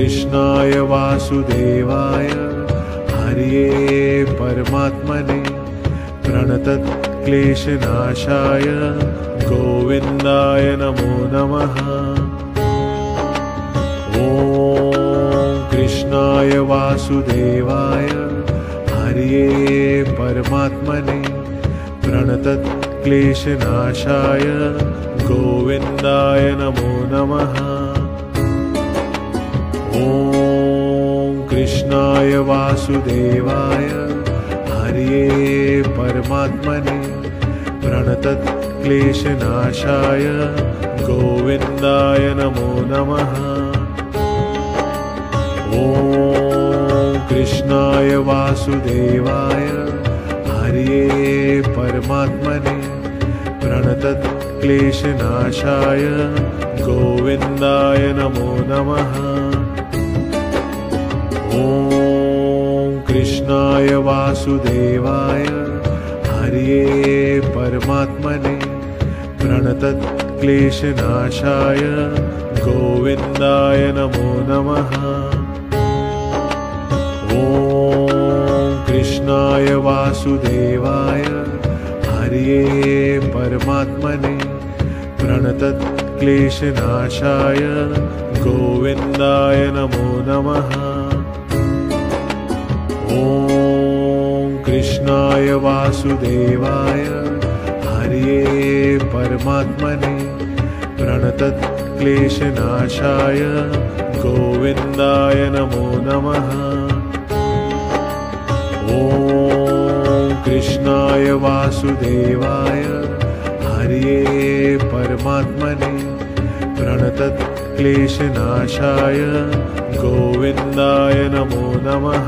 कृष्णाय वासुदेवाय हरये परमात्मने प्रणतक्लेशनाशाय गोविन्दाय नमो नमः। ॐ कृष्णाय वासुदेवाय हरये परमात्मने प्रणतक्लेशनाशाय गोविन्दाय नमो नमः। ॐ कृष्णाय वासुदेवाय हरये परमात्मने प्रणतक्लेशनाशाय गोविन्दाय नमो नमः। ॐ कृष्णाय वासुदेवाय हरये परमात्मने प्रणतक्लेशनाशाय गोविन्दाय नमो नमः। ॐ कृष्णाय वासुदेवाय हरये परमात्मने प्रणतक्लेशनाशाय गोविन्दाय नमो नमः। ॐ कृष्णाय वासुदेवाय हरये परमात्मने प्रणतक्लेशनाशाय गोविन्दाय नमो नमः। ॐ कृष्णाय वासुदेवाय हरये परमात्मने प्रणतक्लेशनाशाय गोविन्दाय नमो नमः। ॐ कृष्णाय वासुदेवाय हरये परमात्मने प्रणतक्लेशनाशाय गोविन्दाय नमो नमः।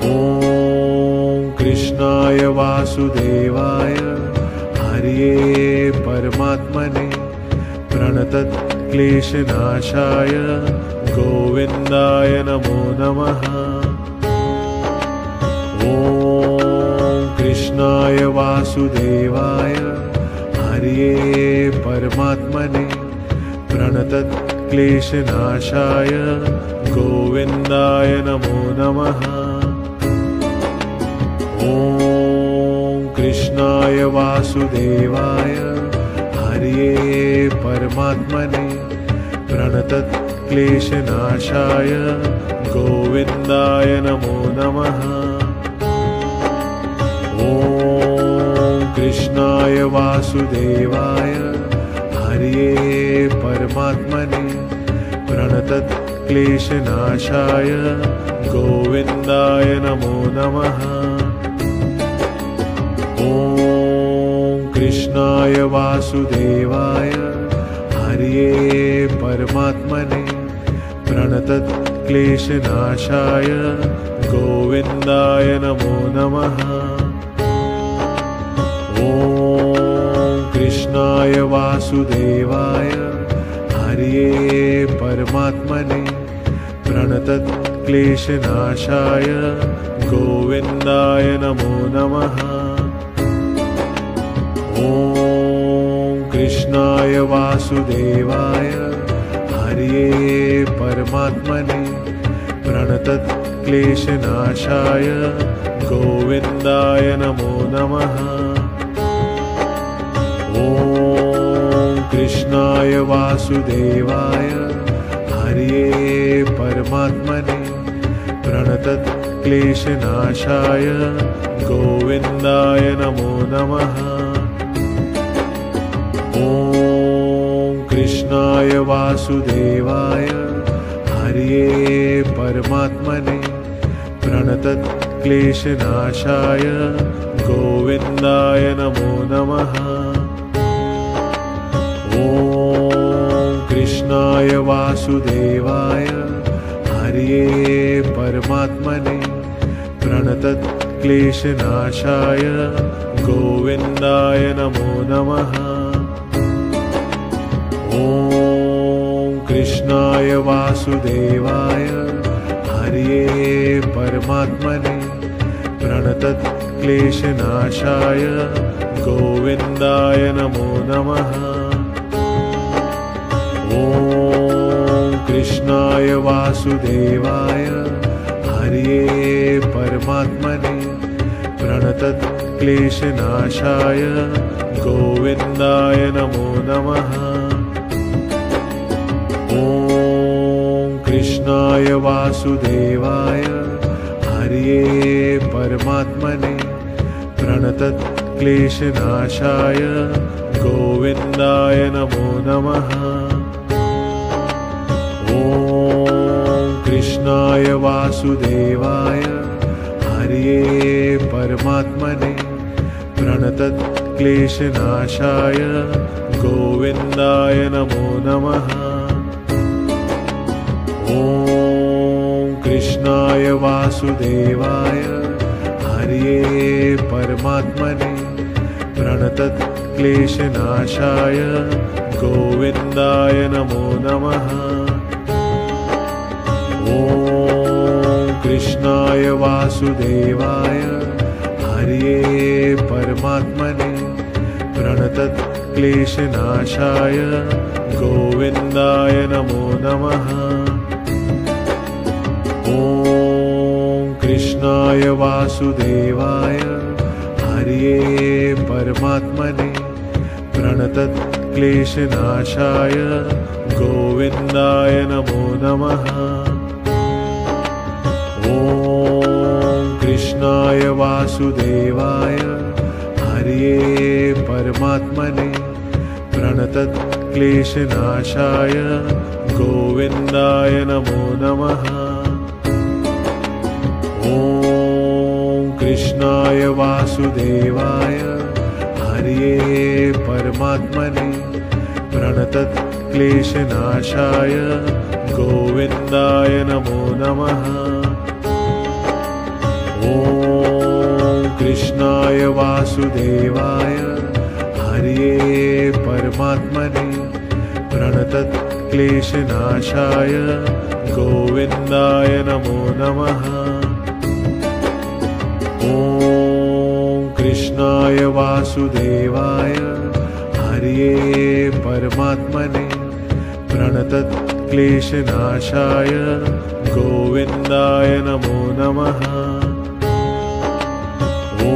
ॐ कृष्णाय वासुदेवाय हरये परमात्मने प्रणतक्लेशनाशाय गोविन्दाय नमो नमः। ॐ कृष्णाय वासुदेवाय हरये परमात्मने प्रणतक्लेशनाशाय गोविन्दाय नमो नमः। ॐ कृष्णाय वासुदेवाय हरये परमात्मने प्रणतक्लेशनाशाय गोविन्दाय नमो नमः। ॐ कृष्णाय वासुदेवाय हरये परमात्मने प्रणतक्लेशनाशाय गोविन्दाय नमो नमः। ॐ कृष्णाय वासुदेवाय हरये परमात्मने प्रणतक्लेशनाशाय गोविन्दाय नमो नमः। ॐ कृष्णाय वासुदेवाय हरये परमात्मने प्रणतक्लेशनाशाय गोविन्दाय नमो नमः। ॐ कृष्णाय वासुदेवाय हरये परमात्मने प्रणतक्लेशनाशाय गोविन्दाय नमो नमः। ॐ कृष्णाय वासुदेवाय हरये परमात्मने प्रणतक्लेशनाशाय गोविन्दाय नमो नमः। ॐ कृष्णाय वासुदेवाय हरये परमात्मने प्रणतक्लेशनाशाय गोविन्दाय नमो नमः। ॐ कृष्णाय वासुदेवाय हरये परमात्मने प्रणतक्लेशनाशाय गोविन्दाय नमो नमः। ॐ कृष्णाय वासुदेवाय हरये परमात्मने प्रणतक्लेशनाशाय गोविन्दाय नमो नमः। ॐ कृष्णाय वासुदेवाय हरये परमात्मने प्रणतक्लेशनाशाय गोविन्दाय नमो नमः। ॐ कृष्णाय वासुदेवाय हरये परमात्मने प्रणतक्लेशनाशाय गोविन्दाय नमो नमः। ॐ कृष्णाय वासुदेवाय हरये परमात्मने प्रणतक्लेशनाशाय गोविन्दाय नमो नमः। ॐ कृष्णाय वासुदेवाय हरये परमात्मने प्रणतक्लेशनाशाय गोविन्दाय नमो नमः। ॐ कृष्णाय वासुदेवाय हरये परमात्मने प्रणतक्लेशनाशाय गोविन्दाय नमो नमः। ॐ कृष्णाय वासुदेवाय हरये परमात्मने प्रणतक्लेशनाशाय गोविन्दाय नमो नमः। ॐ कृष्णाय वासुदेवाय हरये परमात्मने प्रणतक्लेशनाशाय गोविन्दाय नमो नमः। ॐ कृष्णाय वासुदेवाय हरये परमात्मने प्रणतक्लेशनाशाय गोविन्दाय नमो नमः। ॐ कृष्णाय वासुदेवाय हरये परमात्मने प्रणतक्लेशनाशाय गोविन्दाय नमो नमः। ॐ कृष्णाय वासुदेवाय हरये परमात्मने प्रणतक्लेशनाशाय गोविन्दाय नमो नमः। ॐ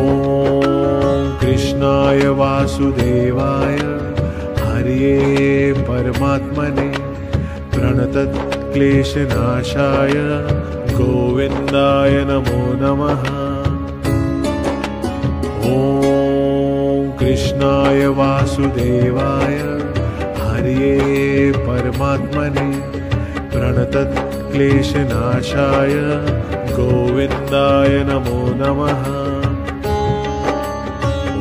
कृष्णाय वासुदेवाय हरये परमात्मने प्रणतक्लेशनाशाय गोविन्दाय नमो नमः। ॐ कृष्णाय वासुदेवाय हरये परमात्मने प्रणतक्लेशनाशाय गोविन्दाय नमो नमः।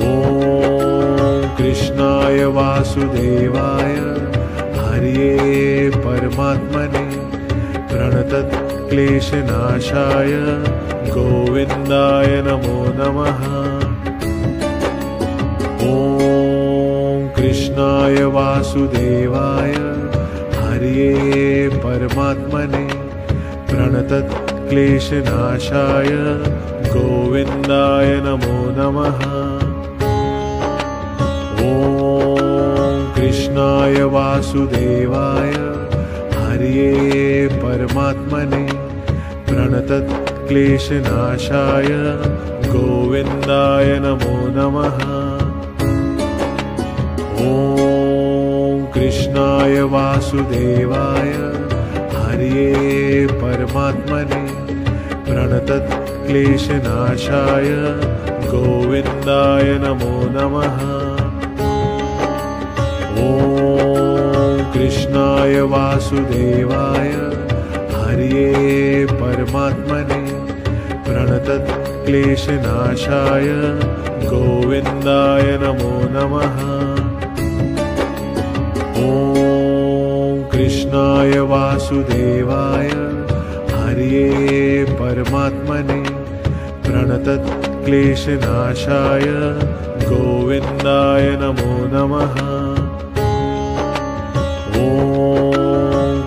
ॐ कृष्णाय वासुदेवाय हरये परमात्मने प्रणतक्लेशनाशाय गोविन्दाय नमो नमः। ॐ कृष्णाय वासुदेवाय हरये परमात्मने प्रणतक्लेशनाशाय गोविन्दाय नमो नमः। ॐ कृष्णाय वासुदेवाय हरये परमात्मने प्रणतक्लेशनाशाय गोविन्दाय नमो नमः। ॐ कृष्णाय वासुदेवाय हरये परमात्मने प्रणतक्लेशनाशाय गोविन्दाय नमो नमः। ॐ कृष्णाय वासुदेवाय हरये परमात्मने प्रणतक्लेशनाशाय गोविन्दाय नमो नमः। ॐ कृष्णाय वासुदेवाय हरये परमात्मने प्रणतक्लेशनाशाय गोविन्दाय नमो नमः। ॐ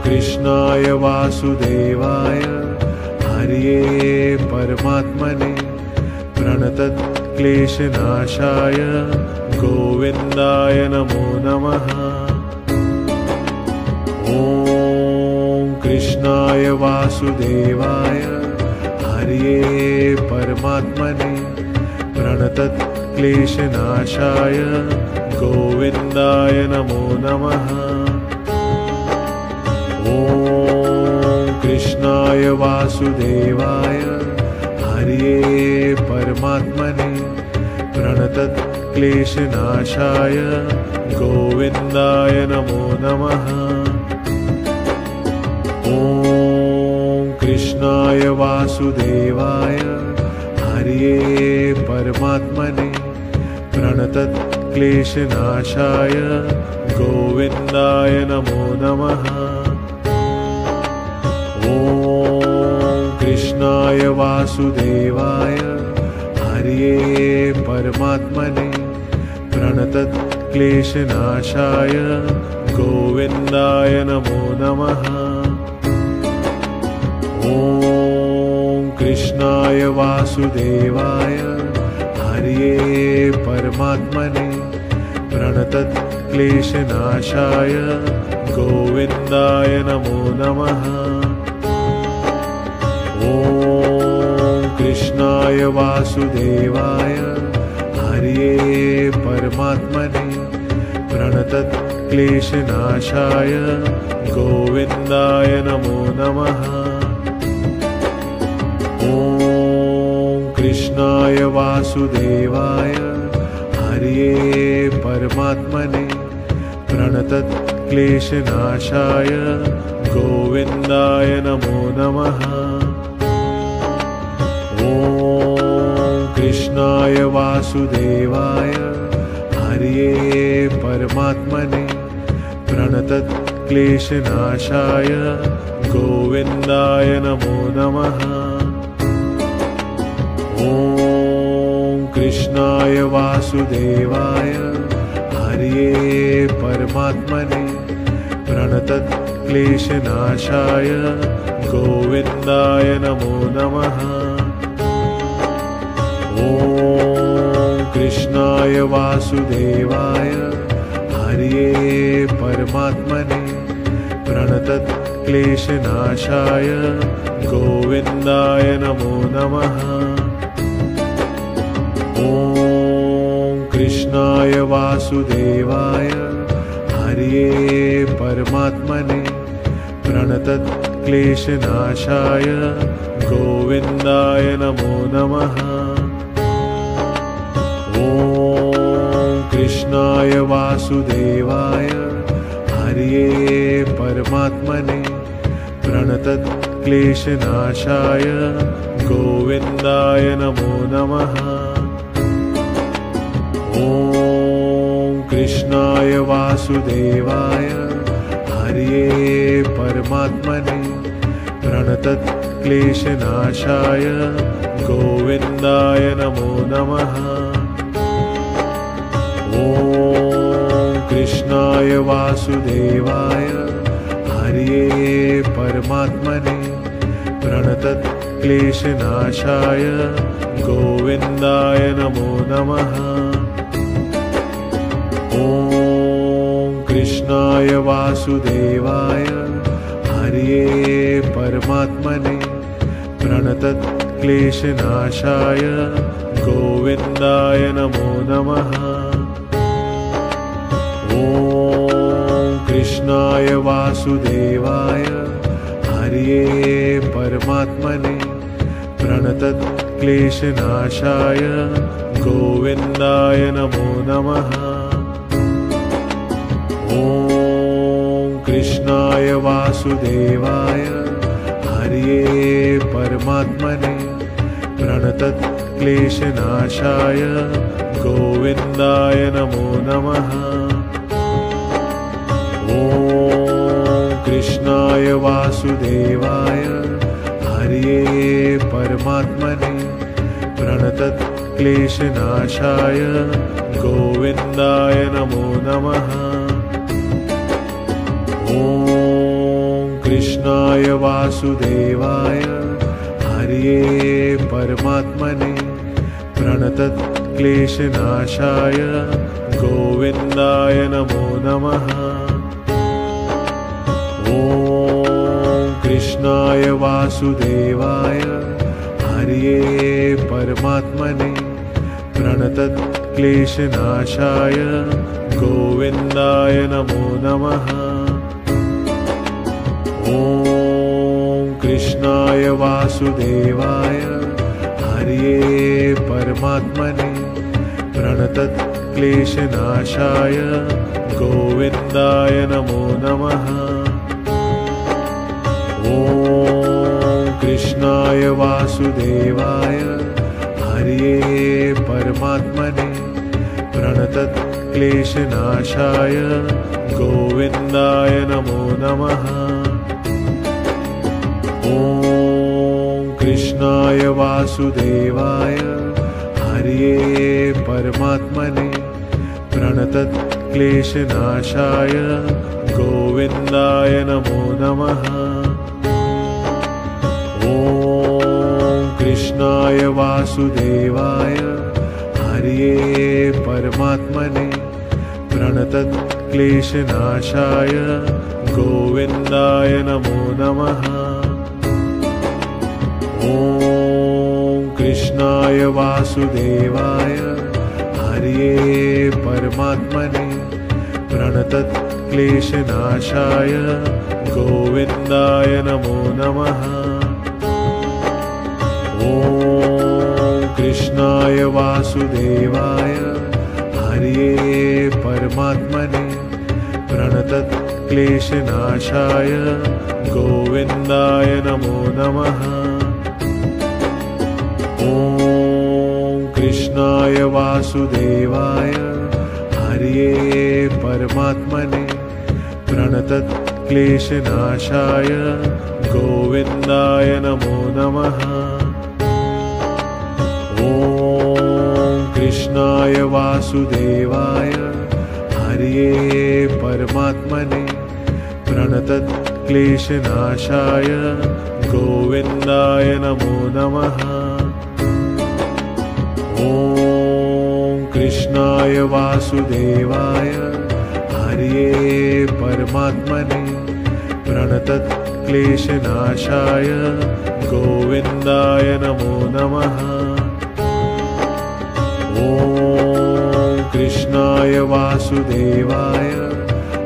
कृष्णाय वासुदेवाय हरये परमात्मने प्रणतक्लेशनाशाय गोविन्दाय नमो नमः। ॐ कृष्णाय वासुदेवाय हरये परमात्मने प्रणतक्लेशनाशाय गोविन्दाय नमो नमः। ॐ कृष्णाय वासुदेवाय हरये परमात्मने प्रणतक्लेशनाशाय गोविन्दाय नमो नमः। ॐ कृष्णाय वासुदेवाय हरये परमात्मने प्रणतक्लेशनाशाय गोविन्दाय नमो नमः। ॐ कृष्णाय वासुदेवाय हरये परमात्मने प्रणतक्लेशनाशाय गोविन्दाय नमो नमः। ॐ कृष्णाय वासुदेवाय हरये परमात्मने प्रणतक्लेशनाशाय गोविन्दाय नमो नमः। ॐ कृष्णाय वासुदेवाय हरये परमात्मने प्रणतक्लेशनाशाय गोविन्दाय नमो नमः। ॐ कृष्णाय वासुदेवाय हरये परमात्मने प्रणतक्लेशनाशाय गोविन्दाय नमो नमः। ॐ कृष्णाय वासुदेवाय हरये परमात्मने प्रणतक्लेशनाशाय गोविन्दाय नमो नमः। ॐ कृष्णाय वासुदेवाय हरये परमात्मने प्रणतक्लेशनाशाय गोविन्दाय नमो नमः। ॐ कृष्णाय वासुदेवाय हरये परमात्मने प्रणतक्लेशनाशाय गोविन्दाय नमो नमः। ॐ कृष्णाय वासुदेवाय हरये परमात्मने प्रणतक्लेशनाशाय गोविन्दाय नमो नमः। ॐ कृष्णाय वासुदेवाय हरये परमात्मने प्रणतक्लेशनाशाय गोविन्दाय नमो नमः। ॐ कृष्णाय वासुदेवाय हरये परमात्मने प्रणतक्लेशनाशाय गोविन्दाय नमो नमः। ॐ कृष्णाय वासुदेवाय हरये परमात्मने प्रणतक्लेशनाशाय गोविन्दाय नमो नमः। ॐ कृष्णाय वासुदेवाय हरये परमात्मने प्रणतक्लेशनाशाय गोविन्दाय नमो नमः। ॐ कृष्णाय वासुदेवाय हरये परमात्मने प्रणतक्लेशनाशाय गोविन्दाय नमो नमः। ॐ कृष्णाय वासुदेवाय हरये परमात्मने प्रणतक्लेशनाशाय गोविन्दाय नमो नमः। ॐ कृष्णाय वासुदेवाय हरये परमात्मने प्रणतक्लेशनाशाय गोविन्दाय नमो नमः। ॐ कृष्णाय वासुदेवाय हरये परमात्मने प्रणतक्लेशनाशाय गोविन्दाय नमो नमः। ॐ कृष्णाय वासुदेवाय हरये परमात्मने प्रणतक्लेशनाशाय गोविन्दाय नमो नमः। ॐ कृष्णाय वासुदेवाय हरये परमात्मने प्रणतक्लेशनाशाय गोविन्दाय नमो नमः। ॐ कृष्णाय वासुदेवाय हरये परमात्मने प्रणतक्लेशनाशाय गोविन्दाय नमो नमः। ॐ कृष्णाय वासुदेवाय हरये परमात्मने प्रणतक्लेशनाशाय गोविन्दाय नमो नमः। ॐ कृष्णाय वासुदेवाय हरये परमात्मने प्रणतक्लेशनाशाय गोविन्दाय नमो नमः। ॐ कृष्णाय वासुदेवाय हरये परमात्मने प्रणतक्लेशनाशाय गोविन्दाय नमो नमः। ॐ कृष्णाय वासुदेवाय हरये परमात्मने प्रणतक्लेशनाशाय गोविन्दाय नमो नमः। ॐ कृष्णाय वासुदेवाय हरये परमात्मने प्रणतक्लेशनाशाय गोविन्दाय नमो नमः। ॐ कृष्णाय वासुदेवाय हरये परमात्मने प्रणतक्लेशनाशाय गोविन्दाय नमो नमः। ॐ कृष्णाय वासुदेवाय हरये परमात्मने प्रणतक्लेशनाशाय गोविन्दाय नमो नमः। ॐ कृष्णाय वासुदेवाय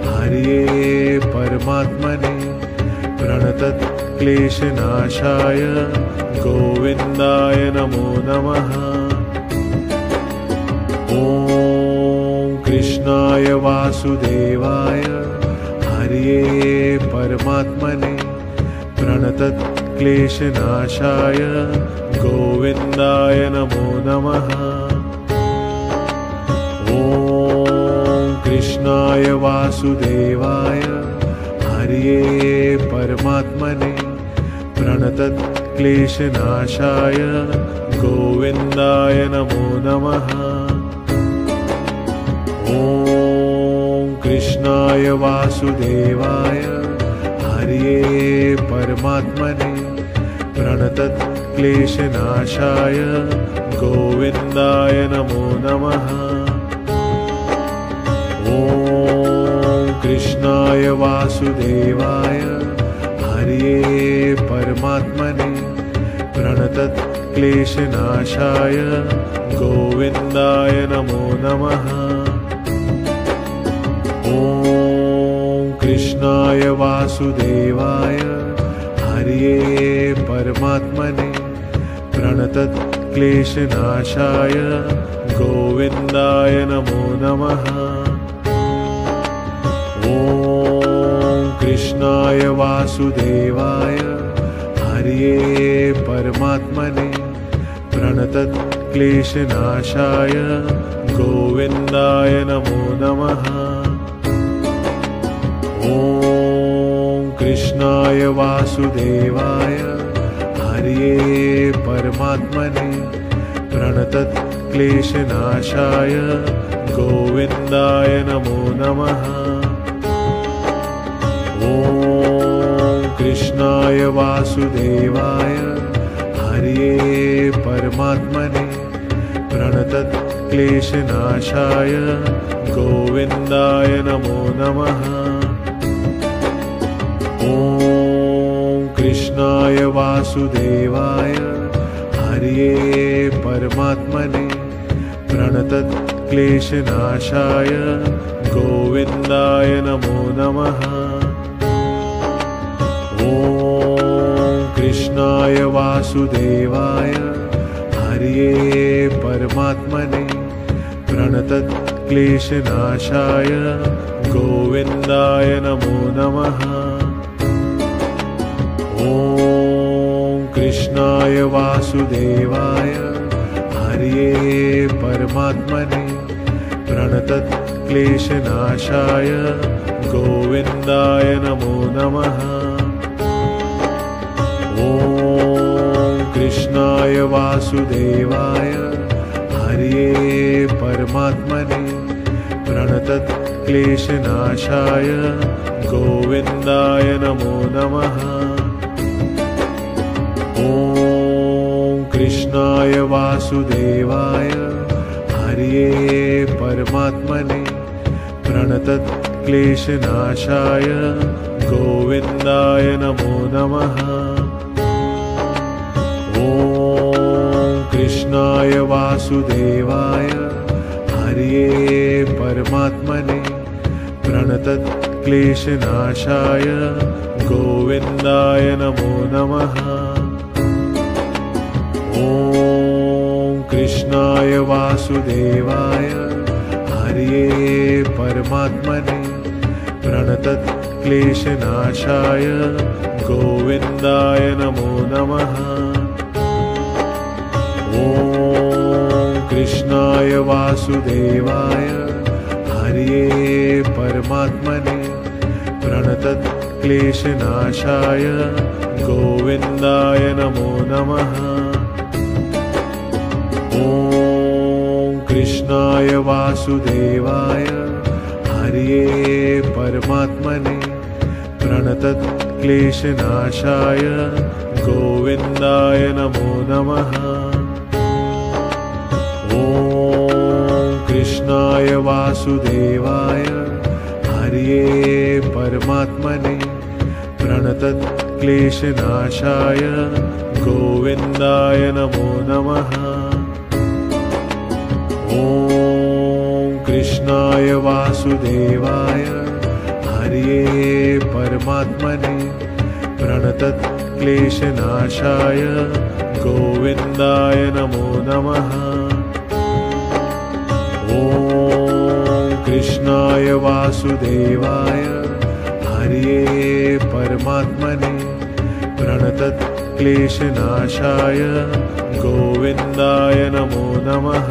हरये परमात्मने प्रणतक्लेशनाशाय गोविन्दाय नमो नमः। ॐ कृष्णाय वासुदेवाय हरये परमात्मने प्रणतक्लेशनाशाय गोविन्दाय नमो नमः। ॐ कृष्णाय वासुदेवाय हरये परमात्मने प्रणतक्लेशनाशाय गोविन्दाय नमो नमः। ॐ कृष्णाय वासुदेवाय हरये परमात्मने प्रणतक्लेशनाशाय गोविन्दाय नमो नमः। ॐ कृष्णाय वासुदेवाय हरये परमात्मने प्रणतक्लेशनाशाय गोविन्दाय नमो नमः। ॐ कृष्णाय वासुदेवाय हरये परमात्मने प्रणतक्लेशनाशाय गोविन्दाय नमो नमः। ॐ कृष्णाय वासुदेवाय हरये परमात्मने प्रणतक्लेशनाशाय गोविन्दाय नमो नमः। ॐ कृष्णाय वासुदेवाय हरये परमात्मने प्रणतक्लेशनाशाय गोविन्दाय नमो नमः। ॐ कृष्णाय वासुदेवाय हरये परमात्मने प्रणतक्लेशनाशाय गोविन्दाय नमो नमः। ॐ कृष्णाय वासुदेवाय हरये परमात्मने प्रणतक्लेशनाशाय गोविन्दाय नमो नमः। ॐ कृष्णाय वासुदेवाय हरये परमात्मने प्रणतक्लेशनाशाय गोविन्दाय नमो नमः। ॐ कृष्णाय वासुदेवाय हरये परमात्मने प्रणतक्लेशनाशाय गोविन्दाय नमो नमः। ॐ कृष्णाय वासुदेवाय हरये परमात्मने प्रणतक्लेशनाशाय गोविन्दाय नमो नमः। ॐ कृष्णाय वासुदेवाय हरये परमात्मने प्रणतक्लेशनाशाय गोविन्दाय नमो नमः। ॐ कृष्णाय वासुदेवाय हरये परमात्मने प्रणतक्लेशनाशाय गोविन्दाय नमो नमः। ॐ कृष्णाय वासुदेवाय हरये परमात्मने प्रणतक्लेशनाशाय गोविन्दाय नमो नमः। ॐ कृष्णाय वासुदेवाय हरये परमात्मने प्रणतक्लेशनाशाय गोविन्दाय नमो नमः। ॐ कृष्णाय वासुदेवाय हरये परमात्मने प्रणतक्लेशनाशाय गोविन्दाय नमो नमः। ॐ कृष्णाय वासुदेवाय हरये परमात्मने प्रणतक्लेशनाशाय गोविन्दाय नमो नमः। ॐ कृष्णाय वासुदेवाय हरये परमात्मने प्रणतक्लेशनाशाय गोविन्दाय नमो नमः। ॐ कृष्णाय वासुदेवाय हरये परमात्मने प्रणतक्लेशनाशाय गोविन्दाय नमो नमः।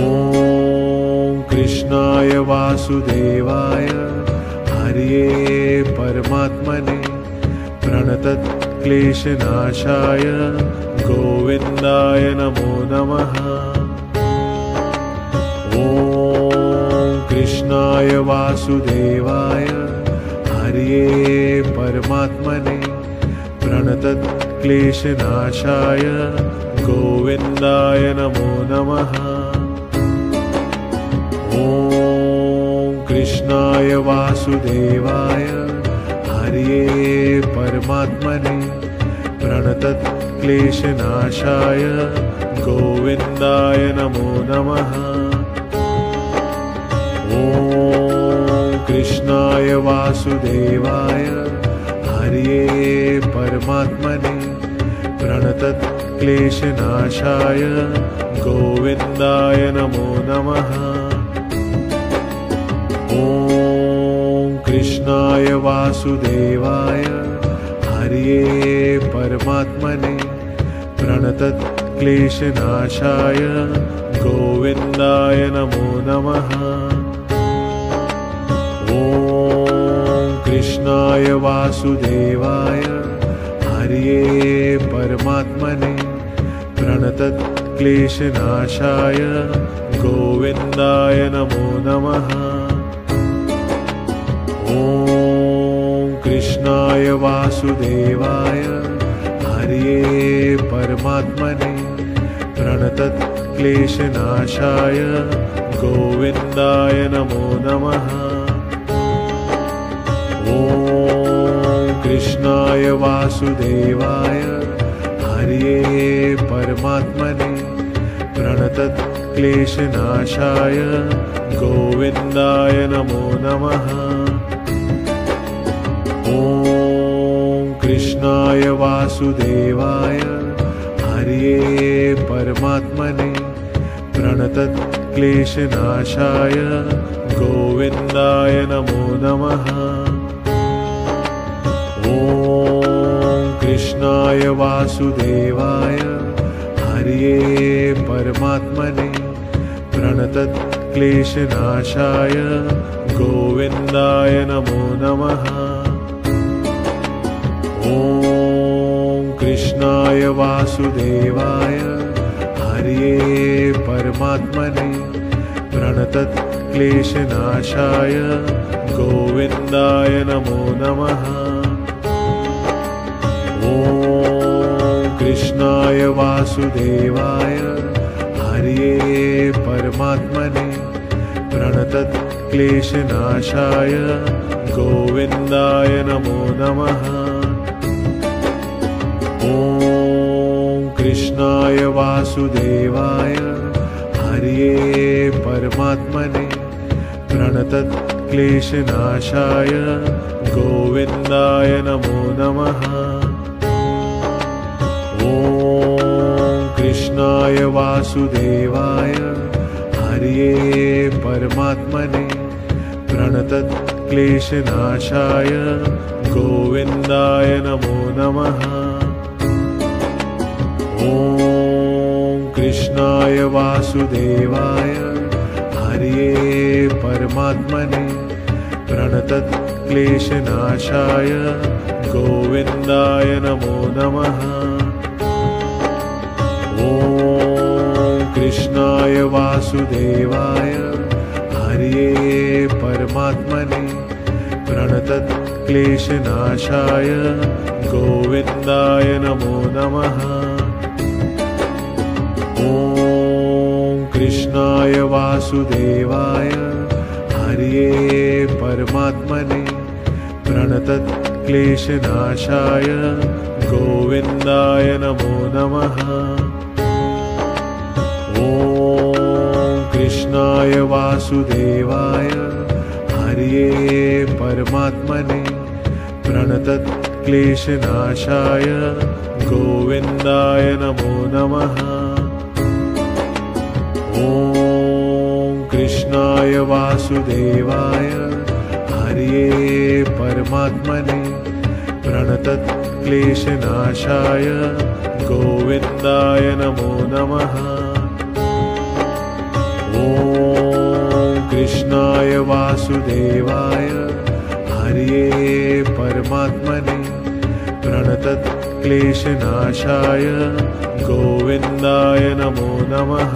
ॐ कृष्णाय वासुदेवाय हरये परमात्मने प्रणतक्लेशनाशाय गोविन्दाय नमो नमः। ॐ कृष्णाय वासुदेवाय हरये परमात्मने प्रणतक्लेशनाशाय गोविन्दाय नमो नमः। ॐ कृष्णाय वासुदेवाय हरये परमात्मने प्रणतक्लेशनाशाय गोविन्दाय नमो नमः। ॐ कृष्णाय वासुदेवाय हरये परमात्मने प्रणतक्लेशनाशाय गोविन्दाय नमो नमः। ॐ कृष्णाय वासुदेवाय हरये परमात्मने प्रणतक्लेशनाशाय गोविन्दाय नमो नमः। ॐ कृष्णाय वासुदेवाय हरये परमात्मने प्रणतक्लेशनाशाय गोविन्दाय नमो नमः। ॐ कृष्णाय वासुदेवाय हरये परमात्मने प्रणतक्लेशनाशाय गोविन्दाय नमो नमः। ॐ कृष्णाय वासुदेवाय हरये परमात्मने प्रणतक्लेशनाशाय गोविन्दाय नमो नमः। ॐ कृष्णाय वासुदेवाय हरये परमात्मने प्रणतक्लेशनाशाय गोविन्दाय नमो नमः। ॐ कृष्णाय वासुदेवाय हरये परमात्मने प्रणतक्लेशनाशाय गोविन्दाय नमो नमः। ॐ कृष्णाय वासुदेवाय हरये परमात्मने प्रणतक्लेशनाशाय गोविन्दाय नमो नमः। ॐ कृष्णाय वासुदेवाय हरये परमात्मने प्रणतक्लेशनाशाय गोविन्दाय नमो नमः। ॐ कृष्णाय वासुदेवाय हरये परमात्मने प्रणतक्लेशनाशाय गोविन्दाय नमो नमः। ॐ कृष्णाय वासुदेवाय हरये परमात्मने प्रणतक्लेशनाशाय गोविन्दाय नमो नमः। ॐ कृष्णाय वासुदेवाय हरये परमात्मने प्रणतक्लेशनाशाय गोविन्दाय नमो नमः। ॐ कृष्णाय वासुदेवाय हरये परमात्मने प्रणतक्लेशनाशाय गोविन्दाय नमो नमः। ॐ कृष्णाय वासुदेवाय हरये परमात्मने प्रणतक्लेशनाशाय गोविन्दाय नमो नमः। ॐ कृष्णाय वासुदेवाय हरये परमात्मने प्रणतक्लेशनाशाय गोविन्दाय नमो नमः। ॐ कृष्णाय वासुदेवाय हरये परमात्मने प्रणतक्लेशनाशाय गोविन्दाय नमो नमः। ॐ कृष्णाय वासुदेवाय हरये परमात्मने प्रणतक्लेशनाशाय गोविन्दाय नमो नमः।